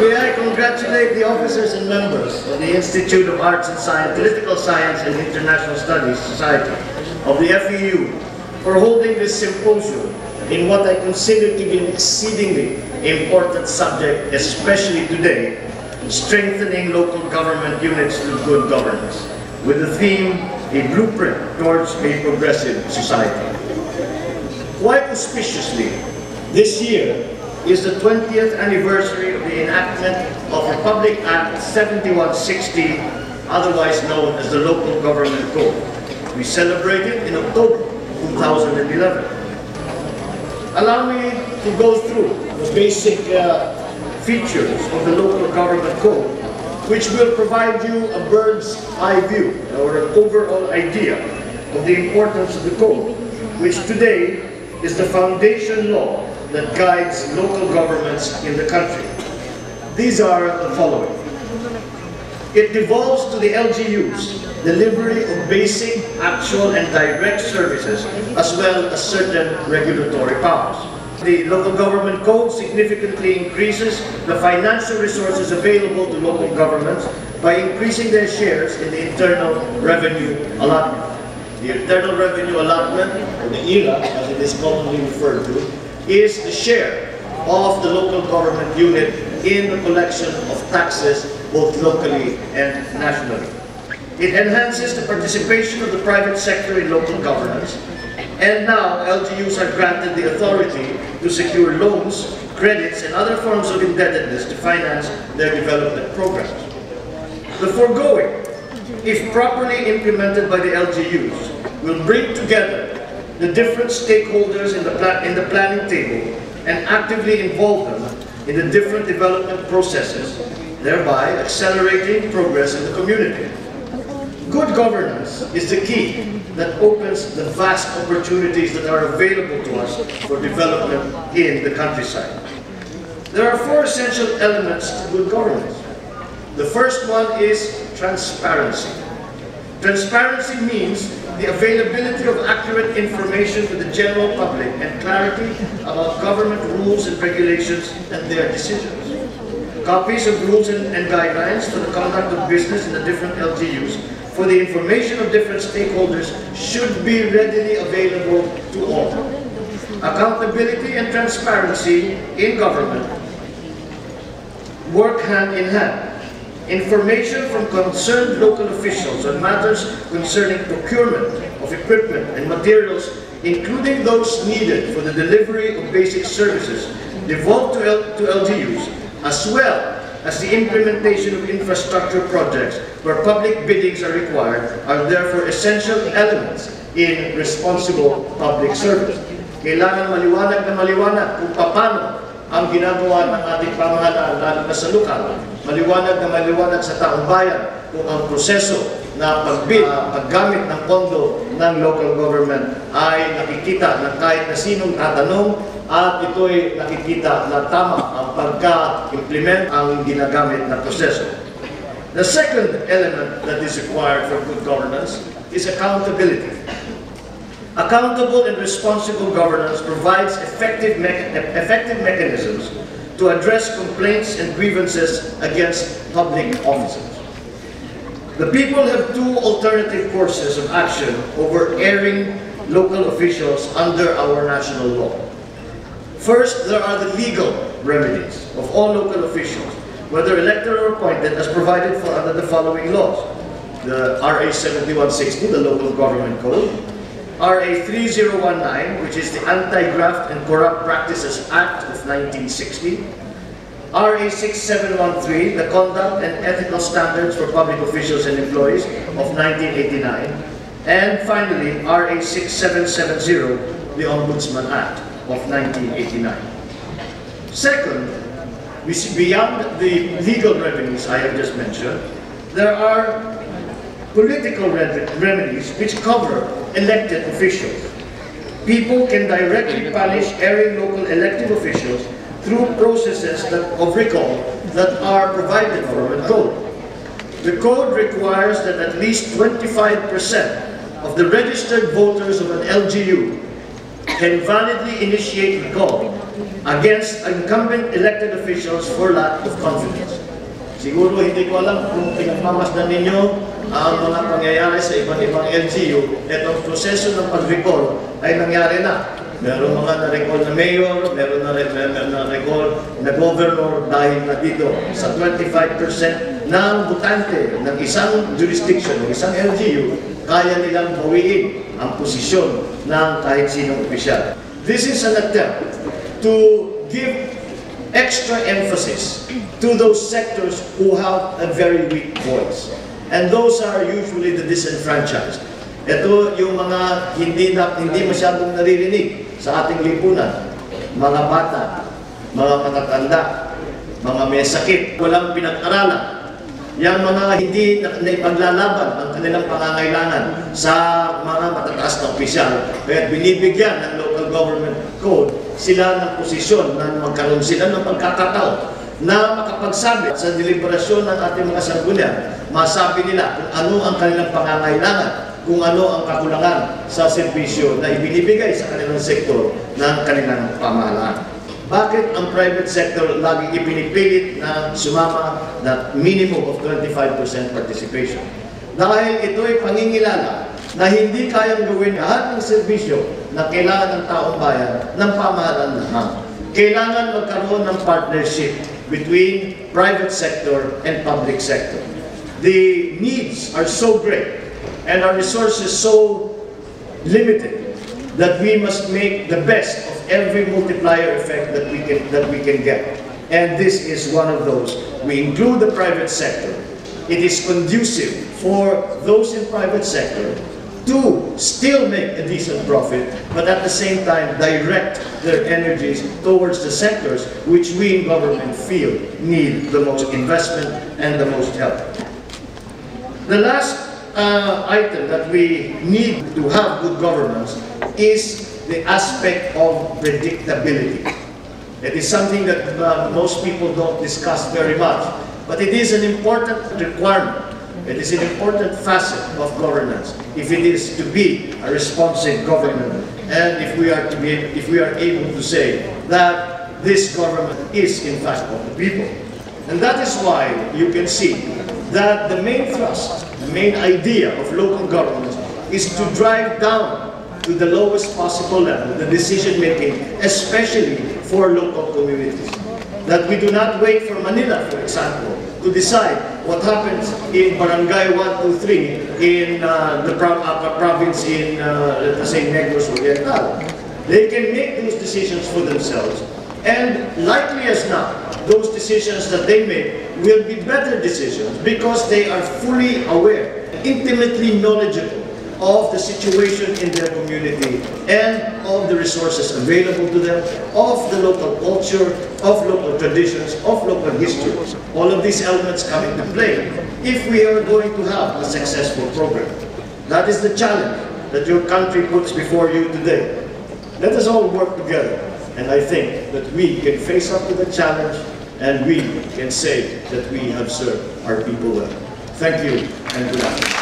May I congratulate the officers and members of the Institute of Arts and Science, Political Science and International Studies Society of the FEU for holding this symposium in what I consider to be an exceedingly important subject, especially today, strengthening local government units through good governance, with the theme, a blueprint towards a progressive society. Quite auspiciously, this year is the 20th anniversary of the enactment of Republic Act 7160, otherwise known as the Local Government Code. We celebrated in October 2011. Allow me to go through the basic features of the Local Government Code, which will provide you a bird's eye view or an overall idea of the importance of the code, which today is the foundation law that guides local governments in the country. These are the following. It devolves to the LGUs delivery of basic, actual, and direct services, as well as certain regulatory powers. The Local Government Code significantly increases the financial resources available to local governments by increasing their shares in the Internal Revenue Allotment. The Internal Revenue Allotment, or the IRA, as it is commonly referred to, is the share of the local government unit in the collection of taxes, both locally and nationally. It enhances the participation of the private sector in local governance, and now LGUs are granted the authority to secure loans, credits, and other forms of indebtedness to finance their development programs. The foregoing, if properly implemented by the LGUs, will bring together the different stakeholders in the planning table and actively involve them in the different development processes, thereby accelerating progress in the community. Good governance is the key that opens the vast opportunities that are available to us for development in the countryside. There are four essential elements to good governance. The first one is transparency. Transparency means the availability of accurate information to the general public and clarity about government rules and regulations and their decisions. Copies of rules and guidelines for the conduct of business in the different LGUs for the information of different stakeholders should be readily available to all. Accountability and transparency in government work hand in hand. Information from concerned local officials on matters concerning procurement of equipment and materials, including those needed for the delivery of basic services, devolved to LGUs, as well as the implementation of infrastructure projects where public biddings are required, are therefore essential elements in responsible public service. Kailangan maliwanag na maliwanag kung paano ang ginagawa ng ating pamahalaan, lalo na sa lokal. Maliwanag na maliwanag sa taong bayan kung ang proseso na paggamit ng pondo ng local government ay nakikita ng kahit na sinong tatanong at ito'y nakikita na tama ang pagka-implement ang ginagamit na proseso. The second element that is required for good governance is accountability. Accountable and responsible governance provides effective mechanisms to address complaints and grievances against public officers. The people have two alternative courses of action over erring local officials under our national law. First, there are the legal remedies of all local officials, whether elected or appointed, as provided for under the following laws. The RA 7160, the Local Government Code, RA 3019, which is the Anti-Graft and Corrupt Practices Act of 1960, RA 6713, the Conduct and Ethical Standards for Public Officials and Employees of 1989, and finally, RA 6770, the Ombudsman Act of 1989. Second, we see beyond the legal remedies I have just mentioned, there are political remedies which cover elected officials. People can directly punish erring local elected officials through processes of recall that are provided for in the code. The code requires that at least 25% of the registered voters of an LGU can validly initiate recall against incumbent elected officials for lack of confidence. Siguro hindi ko alam kung pinagmamasdan ninyo ang mga pangyayari sa iba't ibang LGU. Itong proseso ng pag-recall ay nangyari na. Meron mga na-recall na mayor, meron na-recall na governor dahil na dito sa 25% ng butante ng isang jurisdiction, ng isang LGU, kaya nilang bawiin ang posisyon ng kahit sinong opisyal. This is an attempt to give extra emphasis to those sectors who have a very weak voice. And those are usually the disenfranchised. Ito yung mga hindi masyadong naririnig sa ating lipunan. Mga bata, mga matatanda, mga may sakit, walang pinag-aralan. Yang mga hindi naipaglalaban ang kanilang pangangailangan sa mga matataas na opisyal. Kaya binibigyan ng local government code sila ng posisyon na magkaroon sila ng pagkakataon na makapagsabi sa deliberasyon ng ating mga sanggunian, masabi nila kung ano ang kanilang pangangailangan, kung ano ang kakulangan sa serbisyo na ibinibigay sa kanilang sektor ng kanilang pamahalaan. Bakit ang private sector lagi ipinipilit na sumama na minimum of 25% participation? Dahil ito ay pangingilala na hindi kayang gawin lahat ng serbisyo na kailangan ng taong bayan ng pamahalaan lamang. Kailangan magkaroon ng partnership between private sector and public sector. The needs are so great and our resources so limited that we must make the best of every multiplier effect that we can get. And this is one of those. We include the private sector. It is conducive for those in private sector to still make a decent profit, but at the same time direct their energies towards the sectors which we in government feel need the most investment and the most help. The last item that we need to have good governance is the aspect of predictability. It is something that most people don't discuss very much, but it is an important requirement. It is an important facet of governance if it is to be a responsive government, and if we are able to say that this government is in fact of the people. And that is why you can see that the main thrust, the main idea of local governance is to drive down to the lowest possible level the decision making, especially for local communities. That we do not wait for Manila, for example, to decide what happens in Barangay 123 in the province in, let us say, Negros Oriental. They can make those decisions for themselves, and likely as not, those decisions that they make will be better decisions because they are fully aware, intimately knowledgeable of the situation in their community and of the resources available to them, of the local culture, of local traditions, of local history. All of these elements come into play if we are going to have a successful program. That is the challenge that your country puts before you today. Let us all work together, and I think that we can face up to the challenge and we can say that we have served our people well. Thank you, and good afternoon.